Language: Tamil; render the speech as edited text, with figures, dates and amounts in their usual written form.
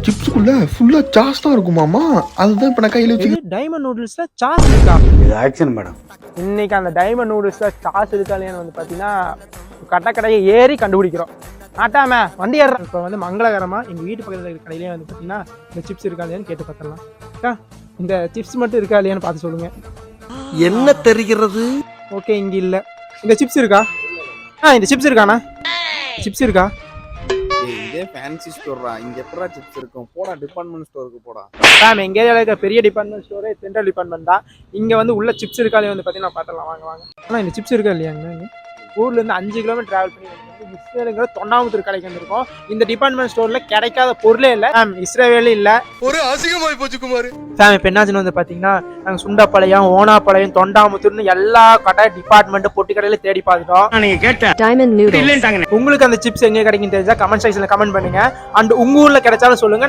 சிப்ஸ்க்குள்ள ஃபுல்லா சாஸ் தான் இருக்குமாமா. அதுதான் இப்ப நான் கையில வச்சு. டைமண்ட் நூடுல்ஸ்ல சாஸ் இருக்கா? இது ஆக்ஷன் மேடம். இன்னைக்கு அந்த டைமண்ட் நூடுல்ஸ்ல சாஸ் இருக்கா இல்லையான்னு வந்து பார்த்தீங்கன்னா கடையை ஏறி கண்டுபிடிக்கிறோம். ஆட்டாம வண்டி ஏறுறோம். இப்போ வந்து மங்களகரமா எங்கள் வீட்டு பக்கத்தில் இருக்கிற கடையிலேயே வந்து பார்த்தீங்கன்னா இந்த சிப்ஸ் இருக்கா இல்லையான்னு கேட்டு பார்த்துடலாம். அக்கா இந்த சிப்ஸ் மட்டும் இருக்கா இல்லையான்னு பார்த்து சொல்லுங்க. என்ன தெரிகிறது? ஓகே, இங்கே இல்லை. இந்த சிப்ஸ் இருக்கா? இந்த சிப்ஸ் இருக்காண்ணா? சிப்ஸ் இருக்கா? இதே ஃபேன்சி ஸ்டோர்ரா, இங்க எப்படா சிப்ஸ் இருக்கும்? போடா டிபார்ட்மெண்ட் ஸ்டோருக்கு போடா. மேம் எங்கள் ஏரியாவில் இருக்க பெரிய டிபார்ட்மெண்ட் ஸ்டோரே சென்ட்ரல் டிபார்ட்மெண்ட் தான். இங்கே வந்து உள்ள சிப்ஸ் இருக்கா இல்லையா வந்து பார்த்தீங்கன்னா பார்த்துடலாம். வாங்க. ஆனால் இந்த சிப்ஸ் இருக்கா இல்லையாங்க? ஊர்லேருந்து 5 கிலோமீட்டர் ட்ராவல் பண்ணி இஸ்ரேலுங்கிற தொண்டாமுத்தூர் கடைக்கு வந்திருக்கோம். இந்த டிபார்ட்மெண்ட் ஸ்டோர்ல கிடைக்காத பொருளே இல்லை மேம். இஸ்ரேலே இல்லை. ஒரு அசிங்கமாய் போச்சு குமார். ஃபேம் இப்போ என்னாச்சுன்னு வந்து பார்த்தீங்கன்னா நாங்கள் சுண்டப்பாளையம், ஓனாப்பாளையம், தொண்டாமுத்தூர்னு எல்லா கடை டிபார்ட்மெண்ட் பொட்டி கடையில தேடி பார்த்துட்டோம். நீங்க கேட்ட டைமண்ட் நூடுல்ஸ். உங்களுக்கு அந்த சிப்ஸ் எங்கே கிடைக்குன்னு தெரிஞ்சா கமெண்ட் செக்ஷன்ல கமெண்ட் பண்ணுங்க. அண்ட் உங்க ஊர்ல கிடைச்சாலும் சொல்லுங்க.